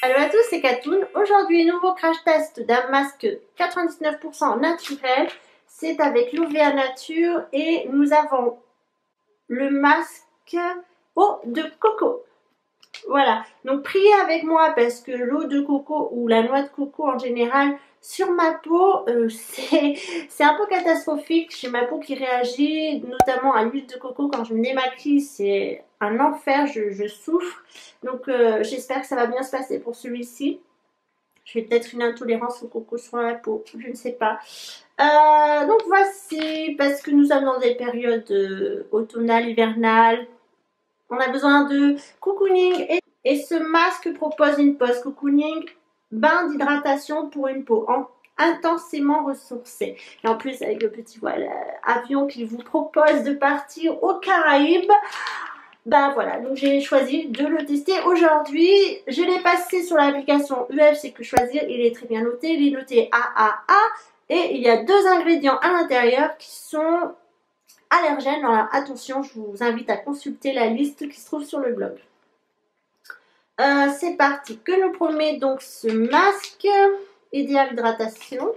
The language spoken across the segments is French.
Hello à tous, c'est Katoun. Aujourd'hui, nouveau crash test d'un masque 99% naturel. C'est avec l'OVA Nature et nous avons le masque eau de coco. Voilà, donc priez avec moi parce que l'eau de coco ou la noix de coco en général sur ma peau, c'est un peu catastrophique. J'ai ma peau qui réagit notamment à l'huile de coco quand je me démaquille, c'est un enfer, je souffre. Donc j'espère que ça va bien se passer pour celui-ci. J'ai peut-être une intolérance au coco sur la peau, je ne sais pas. Donc voici, parce que nous sommes dans des périodes automnales, hivernales, on a besoin de cocooning et ce masque propose une pause cocooning, bain d'hydratation pour une peau intensément ressourcée. Et en plus avec le petit voile avion qui vous propose de partir aux Caraïbes, ben voilà, donc j'ai choisi de le tester aujourd'hui. Je l'ai passé sur l'application UFC que choisir, il est très bien noté, il est noté AAA et il y a 2 ingrédients à l'intérieur qui sont allergènes. Alors attention, je vous invite à consulter la liste qui se trouve sur le blog. C'est parti. Que nous promet donc ce masque idéal hydratation?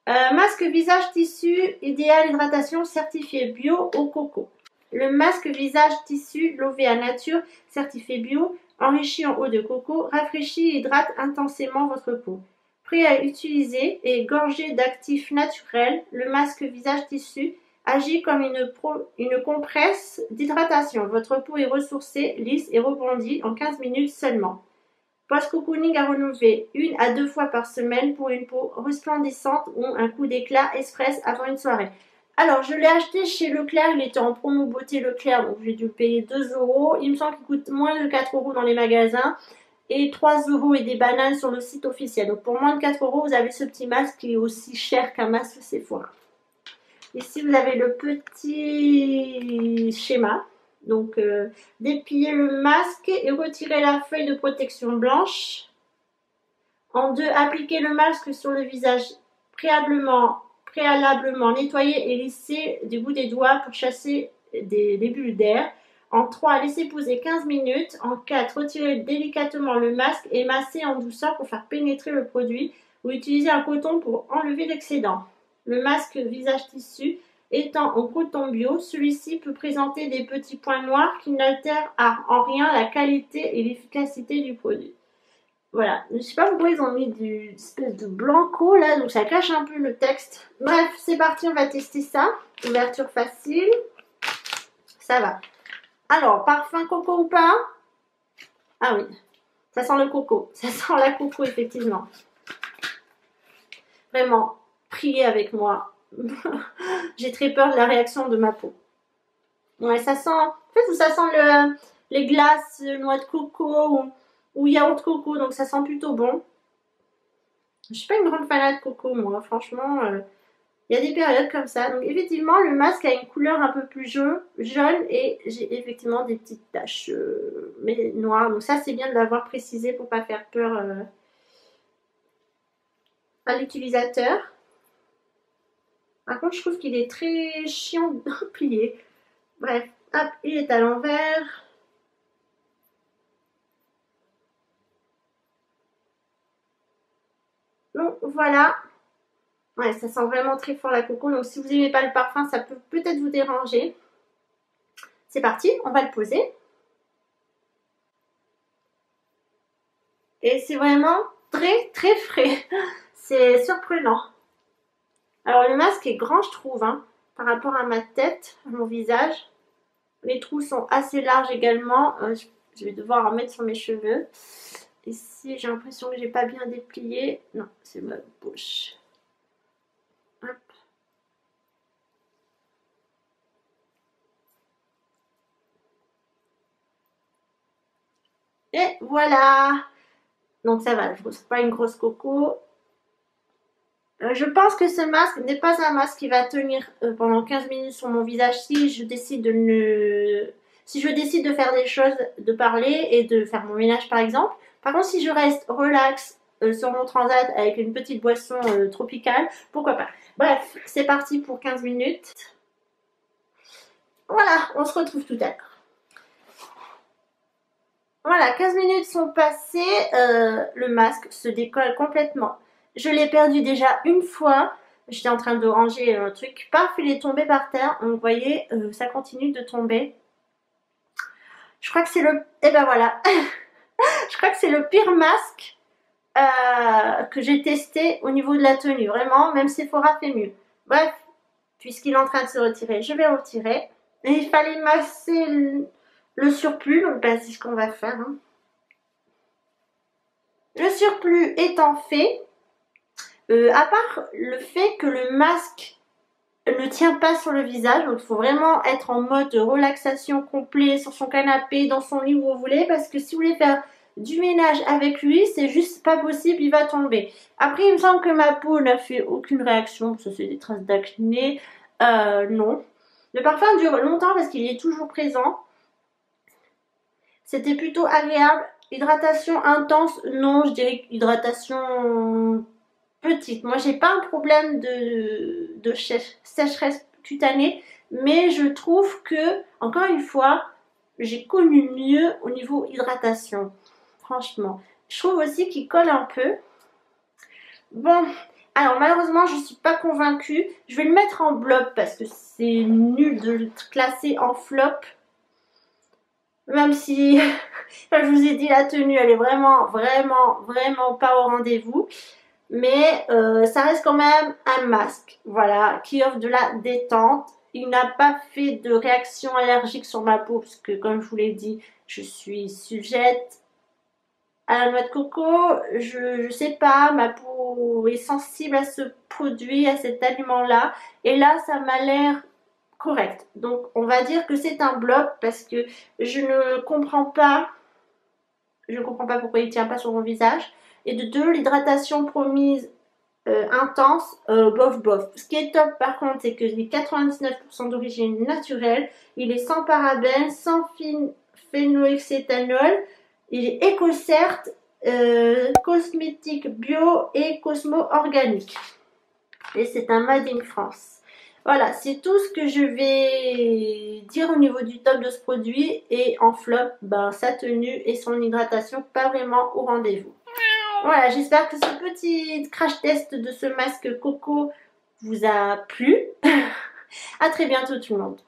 Masque visage tissu idéal hydratation certifié bio au coco. Le masque visage tissu l'OVA Nature certifié bio, enrichi en eau de coco, rafraîchit et hydrate intensément votre peau. Prêt à utiliser et gorgé d'actifs naturels, le masque visage tissu agit comme une compresse d'hydratation. Votre peau est ressourcée, lisse et rebondie en 15 minutes seulement. Post-cocooning à renouveler 1 à 2 fois par semaine pour une peau resplendissante ou un coup d'éclat express avant une soirée. Alors, je l'ai acheté chez Leclerc, il était en promo beauté Leclerc, donc j'ai dû le payer 2 €. Il me semble qu'il coûte moins de 4 € dans les magasins et 3 € et des bananes sur le site officiel. Donc pour moins de 4 €, vous avez ce petit masque qui est aussi cher qu'un masque Sephora. Ici, vous avez le petit schéma. Donc, dépliez le masque et retirez la feuille de protection blanche. En 2, appliquez le masque sur le visage préalablement nettoyé et lissez du bout des doigts pour chasser des bulles d'air. En 3, laissez poser 15 minutes. En 4, retirez délicatement le masque et massez en douceur pour faire pénétrer le produit ou utilisez un coton pour enlever l'excédent. Le masque visage tissu étant en coton bio, celui-ci peut présenter des petits points noirs qui n'altèrent en rien la qualité et l'efficacité du produit. Voilà, je sais pas pourquoi ils ont mis du espèce de blanco là, donc ça cache un peu le texte. Bref, c'est parti, on va tester ça. Ouverture facile, ça va. Alors, parfum coco ou pas? Ah oui, ça sent le coco, ça sent la coco effectivement. Vraiment, priez avec moi. J'ai très peur de la réaction de ma peau. Ouais, ça sent, en fait, ça sent les glaces, noix de coco ou yaourt coco, donc ça sent plutôt bon. Je suis pas une grande fanade de coco, moi, franchement, il y a des périodes comme ça. Donc effectivement, le masque a une couleur un peu plus jaune et j'ai effectivement des petites taches mais noires. Donc ça, c'est bien de l'avoir précisé pour pas faire peur à l'utilisateur. Par contre, je trouve qu'il est très chiant à plier. Bref, hop, il est à l'envers. Donc voilà. Ouais, ça sent vraiment très fort la coco. Donc si vous n'aimez pas le parfum, ça peut peut-être vous déranger. C'est parti, on va le poser. Et c'est vraiment très très frais. C'est surprenant. Alors le masque est grand, je trouve, hein, par rapport à ma tête, à mon visage. Les trous sont assez larges également. Je vais devoir en mettre sur mes cheveux. Ici, j'ai l'impression que j'ai pas bien déplié. Non, c'est ma bouche. Hop. Et voilà. Donc ça va, je ne pas une grosse coco. Je pense que ce masque n'est pas un masque qui va tenir pendant 15 minutes sur mon visage si je décide de faire des choses, de parler et de faire mon ménage par exemple. Par contre, si je reste relax sur mon transat avec une petite boisson tropicale, pourquoi pas. Bref, c'est parti pour 15 minutes. Voilà, on se retrouve tout à l'heure. Voilà, 15 minutes sont passées, le masque se décolle complètement. Je l'ai perdu déjà une fois. J'étais en train de ranger un truc, paf, il est tombé par terre. Donc, vous voyez, ça continue de tomber. Je crois que c'est le... Eh ben voilà, je crois que c'est le pire masque que j'ai testé au niveau de la tenue. Vraiment, même Sephora fait mieux. Bref, puisqu'il est en train de se retirer, je vais le retirer. Et il fallait masser le surplus, donc ben, c'est ce qu'on va faire. Hein. Le surplus étant fait, à part le fait que le masque ne tient pas sur le visage, donc il faut vraiment être en mode relaxation complet sur son canapé, dans son lit où vous voulez, parce que si vous voulez faire du ménage avec lui, c'est juste pas possible, il va tomber. Après, il me semble que ma peau n'a fait aucune réaction, ça c'est des traces d'acné, non. Le parfum dure longtemps parce qu'il est toujours présent. C'était plutôt agréable. Hydratation intense, non, je dirais hydratation petite. Moi, j'ai pas un problème de sécheresse cutanée, mais je trouve que, encore une fois, j'ai connu mieux au niveau hydratation. Franchement. Je trouve aussi qu'il colle un peu. Bon, alors malheureusement, je ne suis pas convaincue. Je vais le mettre en blob parce que c'est nul de le classer en flop. Même si, comme je vous ai dit, la tenue, elle est vraiment, vraiment, vraiment pas au rendez-vous. Mais ça reste quand même un masque, voilà, qui offre de la détente. Il n'a pas fait de réaction allergique sur ma peau, parce que comme je vous l'ai dit, je suis sujette à la noix de coco. Je sais pas, ma peau est sensible à ce produit, à cet aliment-là. Et là, ça m'a l'air correct. Donc, on va dire que c'est un blob, parce que je ne comprends pas. Je ne comprends pas pourquoi il ne tient pas sur mon visage. Et de deux, l'hydratation promise intense, bof bof. Ce qui est top par contre, c'est que j'ai 99% d'origine naturelle. Il est sans parabènes, sans phénoxéthanol. Il est éco-cert, cosmétique bio et cosmo-organique. Et c'est un Made in France. Voilà, c'est tout ce que je vais dire au niveau du top de ce produit. Et en flop, ben, sa tenue et son hydratation pas vraiment au rendez-vous. Voilà, j'espère que ce petit crash test de ce masque coco vous a plu. À très bientôt tout le monde.